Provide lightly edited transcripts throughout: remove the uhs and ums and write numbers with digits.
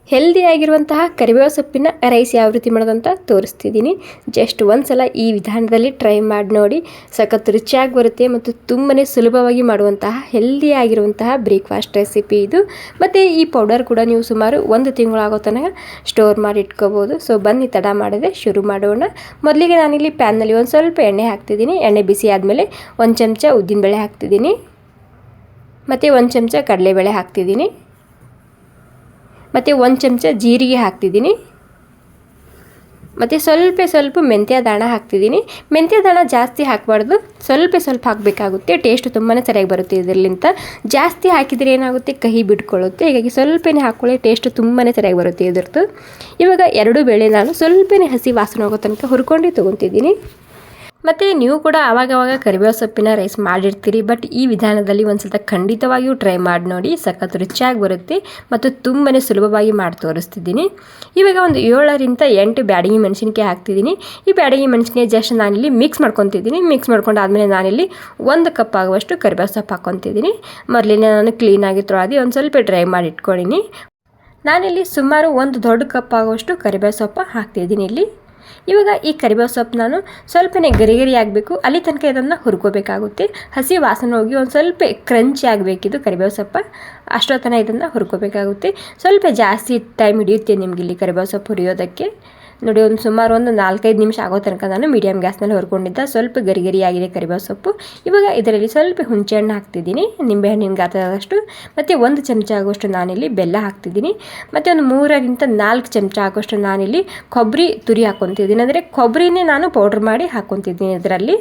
ಹೆಲ್ದಿಯಾಗಿರುವಂತಹ ಕರಿಬೇವು ಸೊಪ್ಪಿನ ರೈಸ್ ಯಾವ ರೀತಿ ಮಾಡೋದಂತ ತೋರಿಸ್ತಿದ್ದೀನಿ. ಜಸ್ಟ್ ಒಂದ್ಸಲ ಈ ವಿಧಾನದಲ್ಲಿ ಟ್ರೈ ಮಾಡಿ ನೋಡಿ. ಸಖತ್ ರುಚಿಯಾಗಿ ಬರುತ್ತೆ ಮತ್ತು ತುಂಬನೇ ಸುಲಭವಾಗಿ ಮಾಡುವಂತಹ ಹೆಲ್ದಿಯಾಗಿರುವಂತಹ ಬ್ರೇಕ್ಫಾಸ್ಟ್ ರೆಸಿಪಿ ಇದು. ಮತ್ತು ಈ ಪೌಡರ್ ಕೂಡ ನೀವು ಸುಮಾರು 1 ತಿಂಗಳಾಗೋ ತನಕ ಸ್ಟೋರ್ ಮಾಡಿ ಇಟ್ಕೋಬೋದು. ಸೊ ಬನ್ನಿ ತಡ ಮಾಡದೆ ಶುರು ಮಾಡೋಣ. ಮೊದಲಿಗೆ ನಾನಿಲ್ಲಿ ಪ್ಯಾನ್ನಲ್ಲಿ ಒಂದು ಸ್ವಲ್ಪ ಎಣ್ಣೆ ಹಾಕ್ತಿದ್ದೀನಿ. ಎಣ್ಣೆ ಬಿಸಿ ಆದಮೇಲೆ 1 ಚಮಚ ಉದ್ದಿನಬೇಳೆ ಹಾಕ್ತಿದ್ದೀನಿ ಮತ್ತು 1 ಚಮಚ ಕಡಲೆಬೇಳೆ ಹಾಕ್ತಿದ್ದೀನಿ ಮತ್ತು 1 ಚಮಚ ಜೀರಿಗೆ ಹಾಕ್ತಿದ್ದೀನಿ ಮತ್ತು ಸ್ವಲ್ಪ ಮೆಂತ್ಯ ದಾಣ ಹಾಕ್ತಿದ್ದೀನಿ. ಮೆಂತ್ಯ ದಾಣ ಜಾಸ್ತಿ ಹಾಕಬಾರ್ದು, ಸ್ವಲ್ಪ ಹಾಕಬೇಕಾಗುತ್ತೆ. ಟೇಸ್ಟ್ ತುಂಬಾ ಸರಿಯಾಗಿ ಬರುತ್ತೆ. ಇದರಲ್ಲಿಂದ ಜಾಸ್ತಿ ಹಾಕಿದರೆ ಏನಾಗುತ್ತೆ, ಕಹಿ ಬಿಟ್ಕೊಳ್ಳುತ್ತೆ. ಹೀಗಾಗಿ ಸ್ವಲ್ಪನೇ ಹಾಕ್ಕೊಳ್ಳಿ, ಟೇಸ್ಟ್ ತುಂಬಾ ಸರಿಯಾಗಿ ಬರುತ್ತೆ ಇದ್ರದ್ದು. ಇವಾಗ 2 ಬೇಳೆ ನಾನು ಸ್ವಲ್ಪನೇ ಹಸಿ ವಾಸನೆ ಹೋಗೋ ತನಕ ಹುರ್ಕೊಂಡು ತೊಗೊತಿದ್ದೀನಿ. ಮತ್ತು ನೀವು ಕೂಡ ಆವಾಗವಾಗ ಕರಿಬೇವು ಸೊಪ್ಪಿನ ರೈಸ್ ಮಾಡಿರ್ತೀರಿ, ಬಟ್ ಈ ವಿಧಾನದಲ್ಲಿ ಒಂದ್ಸಲ ಖಂಡಿತವಾಗಿಯೂ ಟ್ರೈ ಮಾಡಿ ನೋಡಿ. ಸಖತ್ ರುಚಿಯಾಗಿ ಬರುತ್ತೆ ಮತ್ತು ತುಂಬಾ ಸುಲಭವಾಗಿ ಮಾಡಿ ತೋರಿಸ್ತಿದ್ದೀನಿ. ಇವಾಗ ಒಂದು 7ರಿಂದ 8 ಬ್ಯಾಡಗಿ ಮೆಣಸಿನ್ಕಾಯಿ ಹಾಕ್ತಿದ್ದೀನಿ. ಈ ಬ್ಯಾಡಗಿ ಮೆಣಸಿನ್ಕಾಯಿ ಜಸ್ಟ್ ನಾನಿಲ್ಲಿ ಮಿಕ್ಸ್ ಮಾಡ್ಕೊತಿದ್ದೀನಿ. ಮಿಕ್ಸ್ ಮಾಡ್ಕೊಂಡಾದ್ಮೇಲೆ ನಾನಿಲ್ಲಿ 1 ಕಪ್ ಆಗುವಷ್ಟು ಕರಿಬೇವು ಸೊಪ್ಪು ಹಾಕ್ಕೊತಿದ್ದೀನಿ. ಮೊದಲಿಗೆ ನಾನು ಕ್ಲೀನಾಗಿ ತೊಳೆದು ಒಂದು ಸ್ವಲ್ಪ ಡ್ರೈ ಮಾಡಿ ಇಟ್ಕೊಂಡಿನಿ. ನಾನಿಲ್ಲಿ ಸುಮಾರು 1 ದೊಡ್ಡ ಕಪ್ ಆಗುವಷ್ಟು ಕರಿಬೇವು ಸೊಪ್ಪು ಹಾಕ್ತಿದ್ದೀನಿ ಇಲ್ಲಿ. ಇವಾಗ ಈ ಕರಿಬೇವು ಸೊಪ್ಪು ನಾನು ಸ್ವಲ್ಪನೇ ಗರಿ ಆಗಬೇಕು, ಅಲ್ಲಿ ತನಕ ಇದನ್ನು ಹುರ್ಕೋಬೇಕಾಗುತ್ತೆ. ಹಸಿ ವಾಸನೆ ಹೋಗಿ ಒಂದು ಸ್ವಲ್ಪ ಕ್ರಂಚಿ ಆಗಬೇಕಿದು ಕರಿಬೇವು ಸೊಪ್ಪು, ಅಷ್ಟೊತ್ತನ ಇದನ್ನು ಹುರ್ಕೋಬೇಕಾಗುತ್ತೆ. ಸ್ವಲ್ಪ ಜಾಸ್ತಿ ಟೈಮ್ ಹಿಡಿಯುತ್ತೆ ನಿಮ್ಗೆ ಇಲ್ಲಿ ಕರಿಬೇವು ಸೊಪ್ಪು ಹುರಿಯೋದಕ್ಕೆ. ನೋಡಿ, ಸುಮಾರು ಒಂದು 4-5 ನಿಮಿಷ ಆಗೋ ತನಕ ನಾನು ಮೀಡಿಯಮ್ ಗ್ಯಾಸ್ನಲ್ಲಿ ಹುರ್ಕೊಂಡಿದ್ದೆ. ಸ್ವಲ್ಪ ಗರಿ ಆಗಿದೆ ಕರಿಬೇವು ಸೊಪ್ಪು. ಇವಾಗ ಇದರಲ್ಲಿ ಸ್ವಲ್ಪ ಹುಣಸೆಹಣ್ಣು ಹಾಕ್ತಿದ್ದೀನಿ, ನಿಂಬೆಹಣ್ಣಿನ ಗಾತ್ರದಷ್ಟು. ಮತ್ತು 1 ಚಮಚ ಆಗುವಷ್ಟು ನಾನಿಲ್ಲಿ ಬೆಲ್ಲ ಹಾಕ್ತಿದ್ದೀನಿ. ಮತ್ತು ಒಂದು 3ರಿಂದ 4 ಚಮಚ ಆಗುವಷ್ಟು ನಾನಿಲ್ಲಿ ಕೊಬ್ಬರಿ ತುರಿ ಹಾಕ್ಕೊತಿದ್ದೀನಿ. ಅಂದರೆ ಕೊಬ್ಬರಿನೇ ನಾನು ಪೌಡ್ರ್ ಮಾಡಿ ಹಾಕ್ಕೊತಿದ್ದೀನಿ ಇದರಲ್ಲಿ.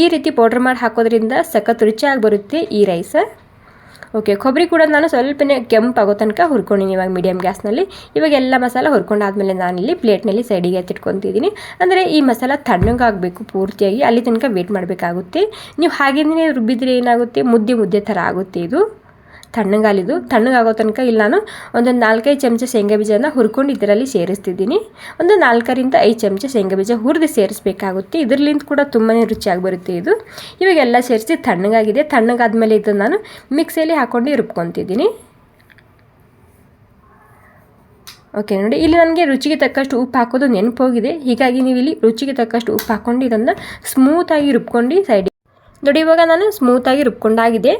ಈ ರೀತಿ ಪೌಡ್ರ್ ಮಾಡಿ ಹಾಕೋದ್ರಿಂದ ಸಖತ್ ರುಚಿಯಾಗಿ ಬರುತ್ತೆ ಈ ರೈಸ್. ಓಕೆ, ಕೊಬ್ಬರಿ ಕೂಡ ನಾನು ಸ್ವಲ್ಪನೇ ಕೆಂಪಾಗೋ ತನಕ ಹುರ್ಕೊಂಡಿನಿ ಇವಾಗ ಮೀಡಿಯಮ್ ಗ್ಯಾಸ್ನಲ್ಲಿ. ಇವಾಗ ಎಲ್ಲ ಮಸಾಲ ಹುರ್ಕೊಂಡಾದ್ಮೇಲೆ ನಾನಿಲ್ಲಿ ಪ್ಲೇಟ್ನಲ್ಲಿ ಸೈಡಿಗೆ ಎತ್ತಿಟ್ಕೊತಿದ್ದೀನಿ. ಅಂದರೆ ಈ ಮಸಾಲ ತಣ್ಣಗಾಗಬೇಕು ಪೂರ್ತಿಯಾಗಿ, ಅಲ್ಲಿ ತನಕ ವೇಟ್ ಮಾಡಬೇಕಾಗುತ್ತೆ. ನೀವು ಹಾಗೇನೇ ರುಬ್ಬಿದ್ರೆ ಏನಾಗುತ್ತೆ, ಮುದ್ದೆ ಥರ ಆಗುತ್ತೆ. ಇದು ತಣ್ಣಗಾಗೋ ತನಕ ಇಲ್ಲಿ ನಾನು ಒಂದು 4-5 ಚಮಚ ಶೇಂಗಾ ಬೀಜನ ಹುರ್ಕೊಂಡು ಇದರಲ್ಲಿ ಸೇರಿಸ್ತಿದ್ದೀನಿ. ಒಂದು 4ರಿಂದ 5 ಚಮಚ ಶೇಂಗಾ ಬೀಜ ಹುರಿದು ಸೇರಿಸಬೇಕಾಗುತ್ತೆ. ಇದರಲ್ಲಿಂದ ಕೂಡ ತುಂಬಾ ರುಚಿಯಾಗಿ ಬರುತ್ತೆ ಇದು. ಇವಾಗೆಲ್ಲ ಸೇರಿಸಿ ತಣ್ಣಗಾಗಿದೆ. ತಣ್ಣಗಾದ್ಮೇಲೆ ಇದನ್ನು ನಾನು ಮಿಕ್ಸಿಯಲ್ಲಿ ಹಾಕ್ಕೊಂಡು ರುಬ್ಕೊತಿದ್ದೀನಿ. ಓಕೆ, ನೋಡಿ, ಇಲ್ಲಿ ನನಗೆ ರುಚಿಗೆ ತಕ್ಕಷ್ಟು ಉಪ್ಪು ಹಾಕೋದು ನೆನಪೋಗಿದೆ. ಹೀಗಾಗಿ ನೀವು ಇಲ್ಲಿ ರುಚಿಗೆ ತಕ್ಕಷ್ಟು ಉಪ್ಪು ಹಾಕ್ಕೊಂಡು ಇದನ್ನು ಸ್ಮೂತಾಗಿ ರುಬ್ಕೊಂಡು ಸೈಡ್ ನೋಡಿ. ಇವಾಗ ನಾನು ಸ್ಮೂತಾಗಿ ರುಬ್ಕೊಂಡಾಗಿದೆ.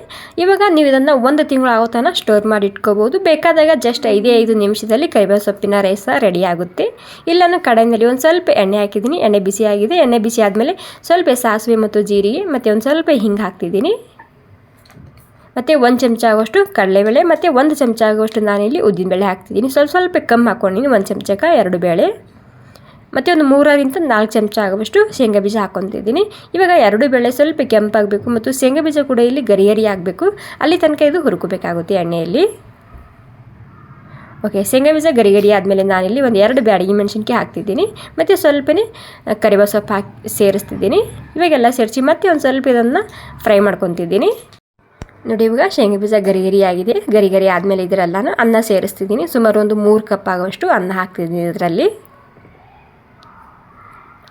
ಇವಾಗ ನೀವು ಇದನ್ನು 1 ತಿಂಗಳು ಆಗೋ ತನಕ ಸ್ಟೋರ್ ಮಾಡಿ ಇಟ್ಕೋಬೋದು. ಬೇಕಾದಾಗ ಜಸ್ಟ್ 5 ನಿಮಿಷದಲ್ಲಿ ಕರಿಬೇವು ಸೊಪ್ಪಿನ ರೈಸ್ ರೆಡಿ ಆಗುತ್ತೆ. ಇಲ್ಲಿ ನಾನು ಕಡಾಯಿನಲ್ಲಿ ಒಂದು ಸ್ವಲ್ಪ ಎಣ್ಣೆ ಹಾಕಿದ್ದೀನಿ. ಎಣ್ಣೆ ಬಿಸಿ ಆಗಿದೆ. ಎಣ್ಣೆ ಬಿಸಿ ಆದಮೇಲೆ ಸ್ವಲ್ಪ ಸಾಸಿವೆ ಮತ್ತು ಜೀರಿಗೆ ಮತ್ತು ಒಂದು ಸ್ವಲ್ಪ ಹಿಂಗೆ ಹಾಕ್ತಿದ್ದೀನಿ. ಮತ್ತು 1 ಚಮಚ ಆಗುವಷ್ಟು ಕಡಲೆಬೇಳೆ ಮತ್ತು 1 ಚಮಚ ಆಗುವಷ್ಟು ನಾನಿಲ್ಲಿ ಉದ್ದಿನಬೇಳೆ ಹಾಕ್ತಿದ್ದೀನಿ. ಸ್ವಲ್ಪ ಕಮ್ಮಿ ಹಾಕ್ಕೊಂಡಿನಿ, 1 ಚಮಚಕ್ಕೆ 2 ಬೇಳೆ ಮತ್ತು ಒಂದು 3ರಿಂದ 4 ಚಮಚ ಆಗುವಷ್ಟು ಶೇಂಗಾ ಬೀಜ ಹಾಕ್ಕೊತಿದ್ದೀನಿ. ಇವಾಗ 2 ಬೇಳೆ ಸ್ವಲ್ಪ ಕೆಂಪಾಗಬೇಕು ಮತ್ತು ಶೇಂಗಾ ಬೀಜ ಕೂಡ ಇಲ್ಲಿ ಗರಿ ಆಗಬೇಕು, ಅಲ್ಲಿ ತನಕ ಇದು ಹುರ್ಕೋಬೇಕಾಗುತ್ತೆ ಎಣ್ಣೆಯಲ್ಲಿ. ಓಕೆ, ಶೇಂಗಾ ಬೀಜ ಗರಿ ಆದಮೇಲೆ ನಾನಿಲ್ಲಿ ಒಂದು 2 ಬ್ಯಾಡಗಿ ಮೆಣಸಿನ್ಕಾಯಿ ಹಾಕ್ತಿದ್ದೀನಿ ಮತ್ತು ಸ್ವಲ್ಪನೇ ಕರಿಬೇವು ಸೊಪ್ಪು ಹಾಕಿ ಸೇರಿಸ್ತಿದ್ದೀನಿ. ಇವಾಗೆಲ್ಲ ಸೇರಿಸಿ ಮತ್ತೆ ಒಂದು ಸ್ವಲ್ಪ ಇದನ್ನು ಫ್ರೈ ಮಾಡ್ಕೊತಿದ್ದೀನಿ. ನೋಡಿ, ಇವಾಗ ಶೇಂಗಾ ಬೀಜ ಗರಿ ಆಗಿದೆ. ಗರಿ ಆದಮೇಲೆ ಇದರೆಲ್ಲ ಅನ್ನ ಸೇರಿಸ್ತಿದ್ದೀನಿ. ಸುಮಾರು ಒಂದು 3 ಕಪ್ ಆಗುವಷ್ಟು ಅನ್ನ ಹಾಕ್ತಿದ್ದೀನಿ ಇದರಲ್ಲಿ.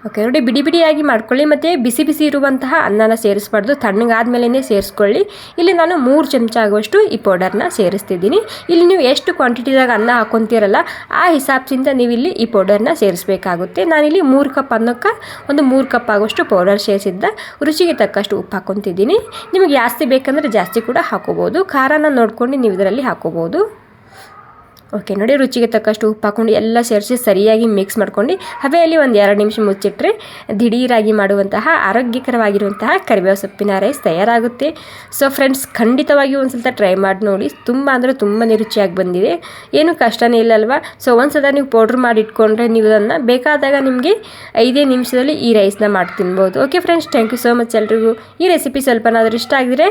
ಓಕೆ, ನೋಡಿ, ಬಿಡಿಯಾಗಿ ಮಾಡ್ಕೊಳ್ಳಿ. ಮತ್ತು ಬಿಸಿ ಇರುವಂತಹ ಅನ್ನನ ಸೇರಿಸ್ಬಾರ್ದು, ತಣ್ಣಗಾದ್ಮೇಲೆ ಸೇರಿಸ್ಕೊಳ್ಳಿ. ಇಲ್ಲಿ ನಾನು 3 ಚಮಚ ಆಗುವಷ್ಟು ಈ ಪೌಡರ್ನ ಸೇರಿಸ್ತಿದ್ದೀನಿ. ಇಲ್ಲಿ ನೀವು ಎಷ್ಟು ಕ್ವಾಂಟಿಟಿದಾಗ ಅನ್ನ ಹಾಕ್ಕೊತೀರಲ್ಲ ಆ ಹಿಸಾಬ್ಸಿಂದ ನೀವು ಇಲ್ಲಿ ಈ ಪೌಡರ್ನ ಸೇರಿಸಬೇಕಾಗುತ್ತೆ. ನಾನಿಲ್ಲಿ 3 ಕಪ್ ಅನ್ನಕ್ಕೆ ಒಂದು 3 ಕಪ್ ಆಗುವಷ್ಟು ಪೌಡರ್ ಸೇರಿಸಿದ್ದ. ರುಚಿಗೆ ತಕ್ಕಷ್ಟು ಉಪ್ಪು ಹಾಕ್ಕೊತಿದ್ದೀನಿ. ನಿಮಗೆ ಜಾಸ್ತಿ ಬೇಕಂದರೆ ಜಾಸ್ತಿ ಕೂಡ ಹಾಕೋಬೋದು. ಖಾರನ ನೋಡ್ಕೊಂಡು ನೀವು ಇದರಲ್ಲಿ ಹಾಕೋಬೋದು. ಓಕೆ, ನೋಡಿ, ರುಚಿಗೆ ತಕ್ಕಷ್ಟು ಉಪ್ಪು ಹಾಕ್ಕೊಂಡು ಎಲ್ಲ ಸೇರಿಸಿ ಸರಿಯಾಗಿ ಮಿಕ್ಸ್ ಮಾಡ್ಕೊಂಡು ಹಬೆಯಲ್ಲಿ ಒಂದು 2 ನಿಮಿಷ ಮುಚ್ಚಿಟ್ರೆ ದಿಢೀರಾಗಿ ಮಾಡುವಂತಹ ಆರೋಗ್ಯಕರವಾಗಿರುವಂತಹ ಕರಿಬೇವು ಸೊಪ್ಪಿನ ರೈಸ್ ತಯಾರಾಗುತ್ತೆ. ಸೊ ಫ್ರೆಂಡ್ಸ್, ಖಂಡಿತವಾಗಿಯೂ ಒಂದು ಸಲ ಟ್ರೈ ಮಾಡಿ ನೋಡಿ. ತುಂಬಾ ರುಚಿಯಾಗಿ ಬಂದಿದೆ. ಏನು ಕಷ್ಟನೇ ಇಲ್ಲಲ್ವಾ. ಸೊ ಒಂದ್ಸಲ ನೀವು ಪೌಡ್ರ್ ಮಾಡಿ ಇಟ್ಕೊಂಡ್ರೆ ನೀವು ಅದನ್ನು ಬೇಕಾದಾಗ ನಿಮಗೆ 5 ನಿಮಿಷದಲ್ಲಿ ಈ ರೈಸ್ನ ಮಾಡಿ ತಿನ್ಬೋದು. Okay friends, thank you so much ಎಲ್ರಿಗೂ. ಈ ರೆಸಿಪಿ ಸ್ವಲ್ಪನಾದರೂ ಇಷ್ಟ ಆಗಿದ್ರೆ